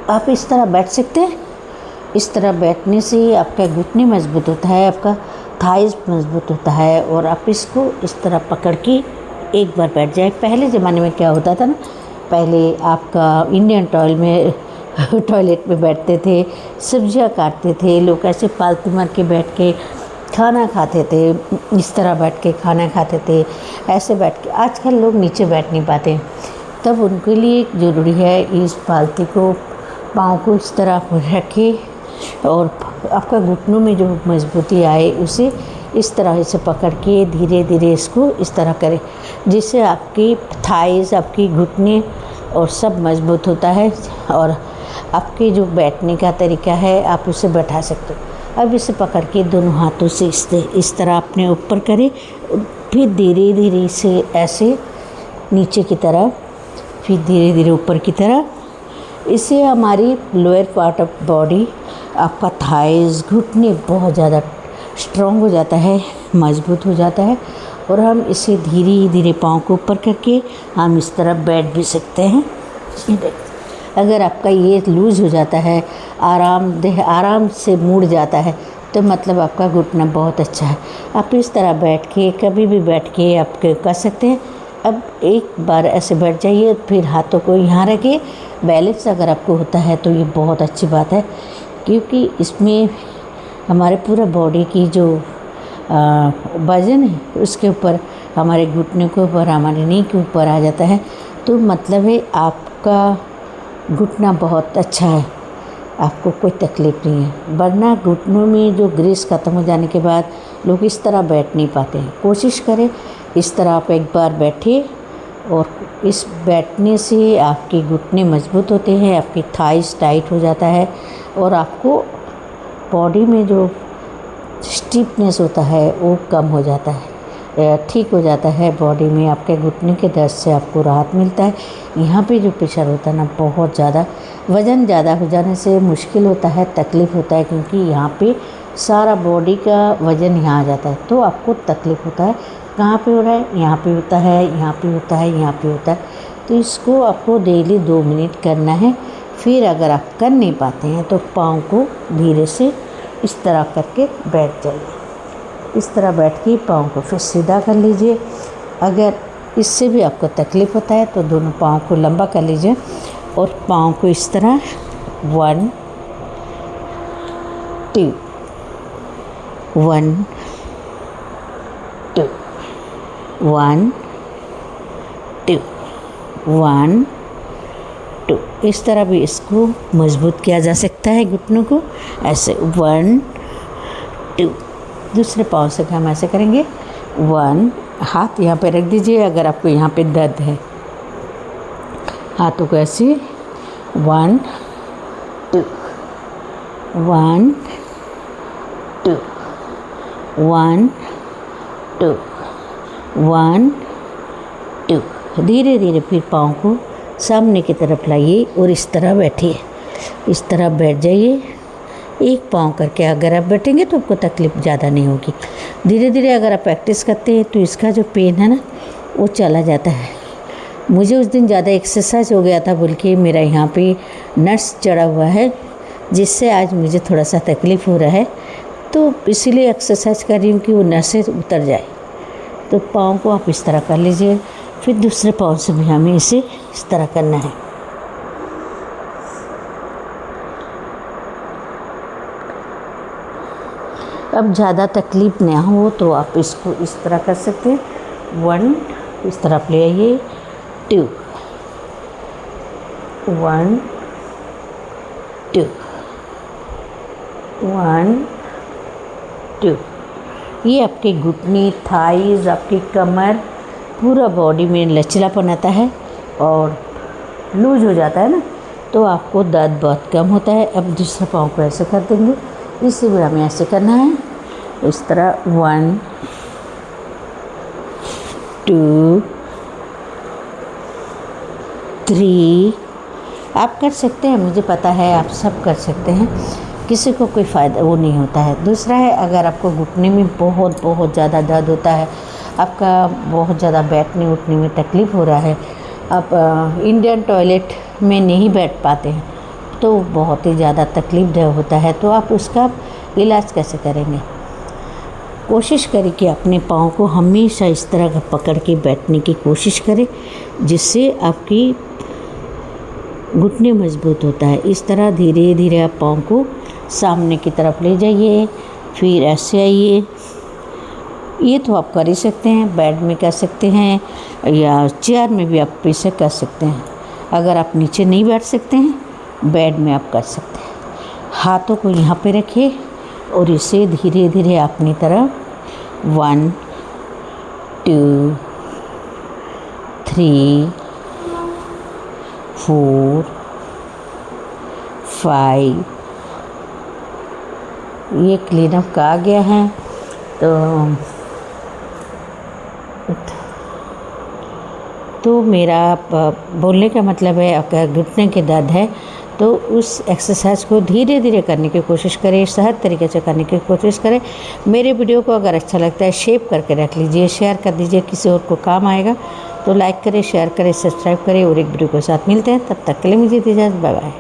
आप इस तरह बैठ सकते हैं। इस तरह बैठने से आपका घुटने मजबूत होता है, आपका थाइस मजबूत होता है। और आप इसको इस तरह पकड़ के एक बार बैठ जाए। पहले ज़माने में क्या होता था ना, पहले आपका इंडियन टॉयलेट में बैठते थे, सब्जियां काटते थे, लोग ऐसे पालतू मार के बैठ के खाना खाते थे, इस तरह बैठ के खाना खाते थे, ऐसे बैठ के। आजकल लोग नीचे बैठ नहीं पाते, तब उनके लिए ज़रूरी है इस पालती को, पाँव को इस तरह रखे और आपका घुटनों में जो मजबूती आए उसे इस तरह से पकड़ के धीरे धीरे इसको इस तरह करें, जिससे आपकी थाइस, आपकी घुटने और सब मजबूत होता है। और आपके जो बैठने का तरीका है आप उसे बैठा सकते हो। अब इसे पकड़ के दोनों हाथों से इस तरह अपने ऊपर करें, फिर धीरे धीरे इसे ऐसे नीचे की तरफ, फिर धीरे धीरे ऊपर की तरफ। इससे हमारी लोअर पार्ट ऑफ बॉडी, आपका थाइस, घुटने बहुत ज़्यादा स्ट्रॉन्ग हो जाता है, मजबूत हो जाता है। और हम इसे धीरे धीरे पाँव को ऊपर करके हम इस तरह बैठ भी सकते हैं। अगर आपका ये लूज़ हो जाता है, आराम से मुड़ जाता है, तो मतलब आपका घुटना बहुत अच्छा है। आप इस तरह बैठ के कभी भी बैठ के आप कर सकते हैं। अब एक बार ऐसे बैठ जाइए, फिर हाथों को यहाँ रखिए। बैलेंस अगर आपको होता है तो ये बहुत अच्छी बात है, क्योंकि इसमें हमारे पूरा बॉडी की जो वजन है उसके ऊपर, हमारे घुटने के ऊपर, हमारे नी के ऊपर आ जाता है। तो मतलब है आपका घुटना बहुत अच्छा है, आपको कोई तकलीफ़ नहीं है। वरना घुटनों में जो ग्रीस ख़त्म हो जाने के बाद लोग इस तरह बैठ नहीं पाते हैं। कोशिश करें इस तरह आप एक बार बैठिए, और इस बैठने से आपके घुटने मजबूत होते हैं, आपकी थाइस टाइट हो जाता है, और आपको बॉडी में जो स्टिफनेस होता है वो कम हो जाता है, ठीक हो जाता है। बॉडी में आपके घुटने के दर्द से आपको राहत मिलता है। यहाँ पे जो प्रेशर होता है ना, बहुत ज़्यादा वज़न ज़्यादा हो जाने से मुश्किल होता है, तकलीफ़ होता है, क्योंकि यहाँ पे सारा बॉडी का वज़न यहाँ आ जाता है, तो आपको तकलीफ़ होता है। कहाँ पे हो रहा है? यहाँ पे होता है, यहाँ पे होता है, यहाँ पे होता है। तो इसको आपको डेली 2 मिनट करना है। फिर अगर आप कर नहीं पाते हैं तो पाँव को धीरे से इस तरह करके बैठ जाइए। इस तरह बैठ के पाँव को फिर सीधा कर लीजिए। अगर इससे भी आपको तकलीफ़ होता है तो दोनों पाँव को लंबा कर लीजिए और पाँव को इस तरह 1 2 1 2 1 2 1 2। इस तरह भी इसको मजबूत किया जा सकता है, घुटनों को ऐसे 1 2। दूसरे पाँव से हम ऐसे करेंगे 1। हाथ यहाँ पे रख दीजिए अगर आपको यहाँ पे दर्द है, हाथों को ऐसे 1 2 1 2 1 2 1 2। धीरे धीरे फिर पाँव को सामने की तरफ लाइए और इस तरह बैठिए। इस तरह बैठ जाइए। एक पाँव करके अगर आप बैठेंगे तो आपको तकलीफ़ ज़्यादा नहीं होगी। धीरे धीरे अगर आप प्रैक्टिस करते हैं तो इसका जो पेन है ना वो चला जाता है। मुझे उस दिन ज़्यादा एक्सरसाइज हो गया था बोल के मेरा यहाँ पे नस चढ़ा हुआ है, जिससे आज मुझे थोड़ा सा तकलीफ़ हो रहा है, तो इसीलिए एक्सरसाइज कर रही हूँ कि वो नसें उतर जाए। तो पाँव को आप इस तरह कर लीजिए। फिर दूसरे पाँव से भी हमें इसे इस तरह करना है। अब ज़्यादा तकलीफ़ ना हो तो आप इसको इस तरह कर सकते हैं। 1 इस तरफ ले आइए, 2 1 2 1 2। ये आपके घुटने, थाइज, आपकी कमर, पूरा बॉडी में लचीलापन आता है और लूज हो जाता है ना, तो आपको दर्द बहुत कम होता है। अब दूसरा पाँव को ऐसे कर देंगे, इसे भी हमें ऐसे करना है इस तरह 1 2 3। आप कर सकते हैं, मुझे पता है आप सब कर सकते हैं, किसी को कोई फ़ायदा वो नहीं होता है। दूसरा है, अगर आपको घुटने में बहुत बहुत ज़्यादा दर्द होता है, आपका बहुत ज़्यादा बैठने उठने में तकलीफ़ हो रहा है, आप इंडियन टॉयलेट में नहीं बैठ पाते हैं, तो बहुत ही ज़्यादा तकलीफ़देह होता है, तो आप उसका इलाज कैसे करेंगे? कोशिश करें कि अपने पाँव को हमेशा इस तरह पकड़ के बैठने की कोशिश करें, जिससे आपकी घुटने मजबूत होता है। इस तरह धीरे धीरे आप पाँव को सामने की तरफ ले जाइए, फिर ऐसे आइए। ये तो आप कर ही सकते हैं, बेड में कर सकते हैं या चेयर में भी आप इसे कर सकते हैं। अगर आप नीचे नहीं बैठ सकते हैं, बेड में आप कर सकते हैं। हाथों को यहाँ पे रखिए और इसे धीरे धीरे अपनी तरफ 1 2 3 4 5 ये क्लीनअप का आ गया है। तो मेरा बोलने का मतलब है, अगर घुटने के दर्द है तो उस एक्सरसाइज को धीरे धीरे करने की कोशिश करें, सहज तरीके से करने की कोशिश करें। मेरे वीडियो को अगर अच्छा लगता है शेयर करके रख लीजिए, शेयर कर दीजिए, किसी और को काम आएगा तो लाइक करें, शेयर करें, सब्सक्राइब करें। और एक वीडियो के साथ मिलते हैं, तब तक के लिए मुझे इजाज़त, बाय बाय।